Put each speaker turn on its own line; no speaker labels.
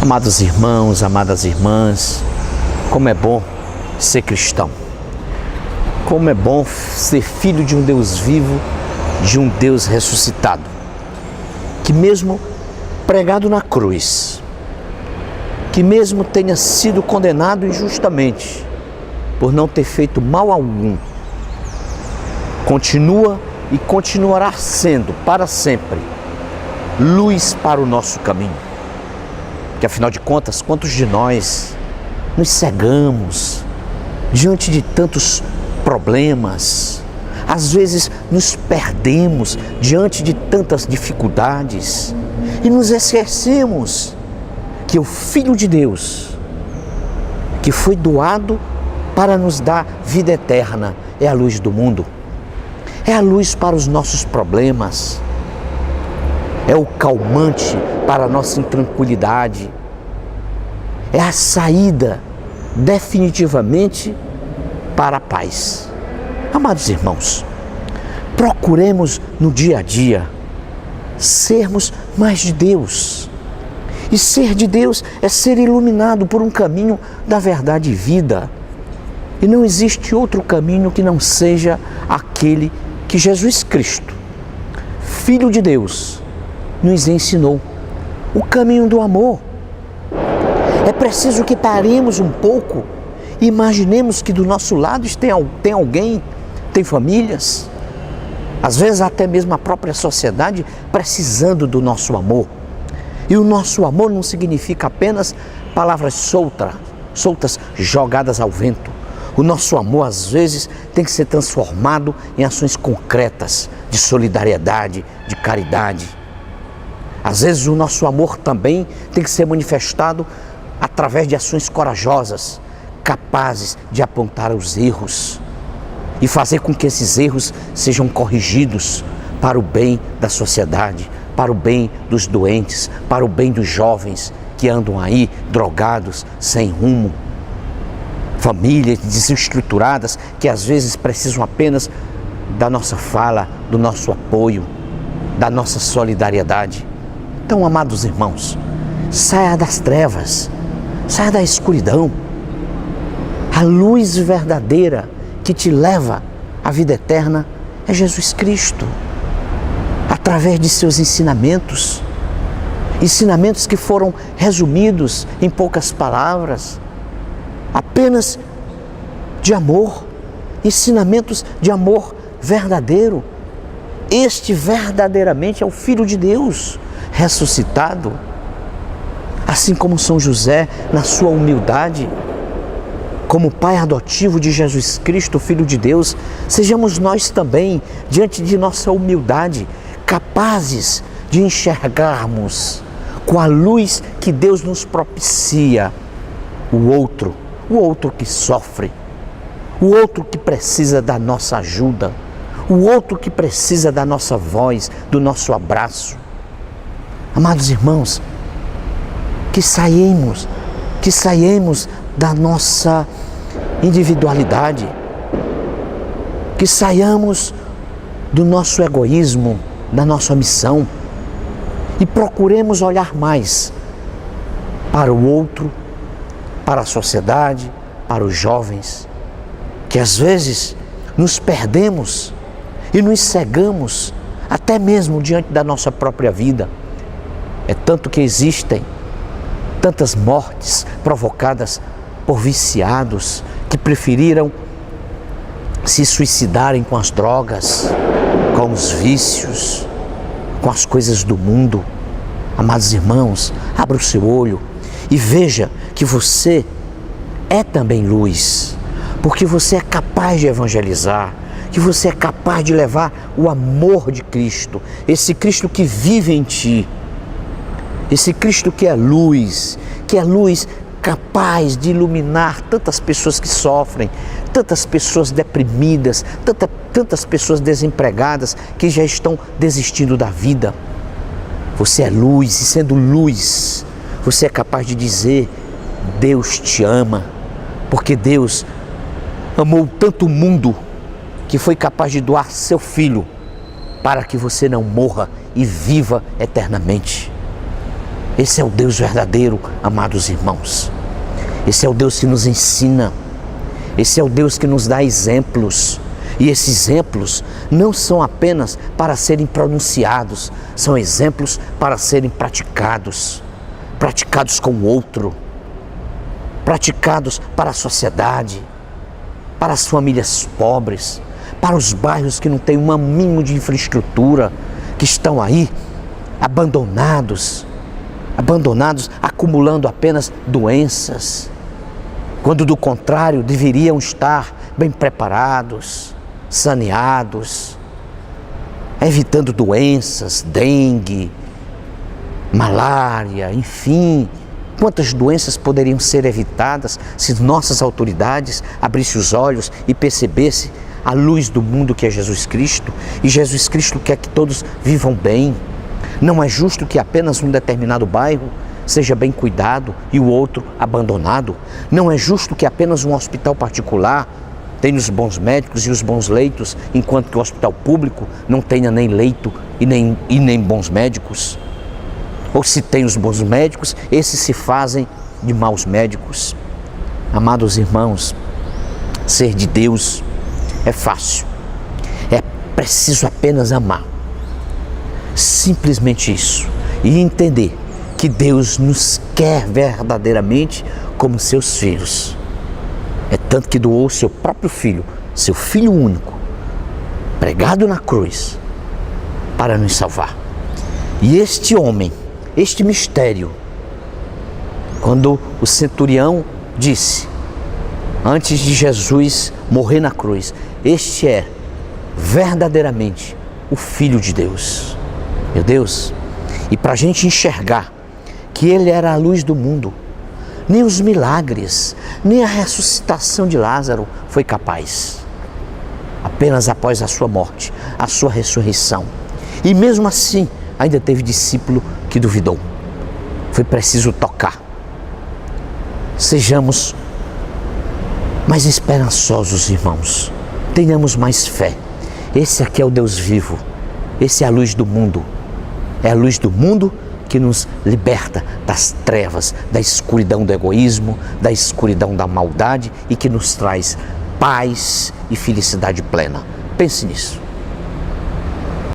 Amados irmãos, amadas irmãs, como é bom ser cristão. Como é bom ser filho de um Deus vivo, de um Deus ressuscitado, que mesmo pregado na cruz, que mesmo tenha sido condenado injustamente por não ter feito mal algum, continua e continuará sendo para sempre luz para o nosso caminho. Que afinal de contas, quantos de nós nos cegamos diante de tantos problemas, às vezes nos perdemos diante de tantas dificuldades e nos esquecemos que o Filho de Deus, que foi doado para nos dar vida eterna, é a luz do mundo, é a luz para os nossos problemas, é o calmante para a nossa intranquilidade, é a saída definitivamente para a paz. Amados irmãos, procuremos no dia a dia sermos mais de Deus. E ser de Deus é ser iluminado por um caminho da verdade e vida. E não existe outro caminho que não seja aquele que Jesus Cristo, Filho de Deus, nos ensinou, o caminho do amor. É preciso que paremos um pouco e imaginemos que do nosso lado tem alguém, tem famílias, às vezes até mesmo a própria sociedade precisando do nosso amor. E o nosso amor não significa apenas palavras soltas jogadas ao vento. O nosso amor às vezes tem que ser transformado em ações concretas de solidariedade, de caridade. Às vezes o nosso amor também tem que ser manifestado através de ações corajosas, capazes de apontar os erros e fazer com que esses erros sejam corrigidos para o bem da sociedade, para o bem dos doentes, para o bem dos jovens que andam aí drogados, sem rumo, famílias desestruturadas que às vezes precisam apenas da nossa fala, do nosso apoio, da nossa solidariedade. Então, amados irmãos, saia das trevas, saia da escuridão. A luz verdadeira que te leva à vida eterna é Jesus Cristo, através de seus ensinamentos que foram resumidos em poucas palavras, apenas de amor, ensinamentos de amor verdadeiro. Este verdadeiramente é o Filho de Deus ressuscitado, assim como São José, na sua humildade, como pai adotivo de Jesus Cristo, Filho de Deus, sejamos nós também, diante de nossa humildade, capazes de enxergarmos com a luz que Deus nos propicia o outro que sofre, o outro que precisa da nossa ajuda, o outro que precisa da nossa voz, do nosso abraço. Amados irmãos, que saiamos da nossa individualidade, que saiamos do nosso egoísmo, da nossa missão e procuremos olhar mais para o outro, para a sociedade, para os jovens, que às vezes nos perdemos e nos cegamos até mesmo diante da nossa própria vida. É tanto que existem tantas mortes provocadas por viciados que preferiram se suicidarem com as drogas, com os vícios, com as coisas do mundo. Amados irmãos, abra o seu olho e veja que você é também luz, porque você é capaz de evangelizar, que você é capaz de levar o amor de Cristo, esse Cristo que vive em ti, esse Cristo que é luz capaz de iluminar tantas pessoas que sofrem, tantas pessoas deprimidas, tantas pessoas desempregadas que já estão desistindo da vida. Você é luz e, sendo luz, você é capaz de dizer: Deus te ama, porque Deus amou tanto o mundo que foi capaz de doar seu Filho para que você não morra e viva eternamente. Esse é o Deus verdadeiro, amados irmãos. Esse é o Deus que nos ensina. Esse é o Deus que nos dá exemplos. E esses exemplos não são apenas para serem pronunciados, são exemplos para serem praticados. Praticados com o outro, praticados para a sociedade, para as famílias pobres, para os bairros que não têm um mínimo de infraestrutura, que estão aí abandonados, acumulando apenas doenças, quando do contrário deveriam estar bem preparados, saneados, evitando doenças, dengue, malária, enfim. Quantas doenças poderiam ser evitadas se nossas autoridades abrissem os olhos e percebessem a luz do mundo que é Jesus Cristo? E Jesus Cristo quer que todos vivam bem. Não é justo que apenas um determinado bairro seja bem cuidado e o outro abandonado. Não é justo que apenas um hospital particular tenha os bons médicos e os bons leitos, enquanto que o hospital público não tenha nem leito e nem bons médicos. Ou se tem os bons médicos, esses se fazem de maus médicos. Amados irmãos, ser de Deus é fácil. É preciso apenas amar. Simplesmente isso. E entender que Deus nos quer verdadeiramente como seus filhos. É tanto que doou seu próprio filho, seu filho único, pregado na cruz, para nos salvar. E este homem, este mistério, quando o centurião disse, antes de Jesus morrer na cruz, este é verdadeiramente o Filho de Deus. Meu Deus, e para a gente enxergar que Ele era a luz do mundo, nem os milagres, nem a ressuscitação de Lázaro foi capaz. Apenas após a sua morte, a sua ressurreição. E mesmo assim, ainda teve discípulo que duvidou. Foi preciso tocar. Sejamos mais esperançosos, irmãos. Tenhamos mais fé. Esse aqui é o Deus vivo. Esse é a luz do mundo. É a luz do mundo que nos liberta das trevas, da escuridão do egoísmo, da escuridão da maldade e que nos traz paz e felicidade plena. Pense nisso.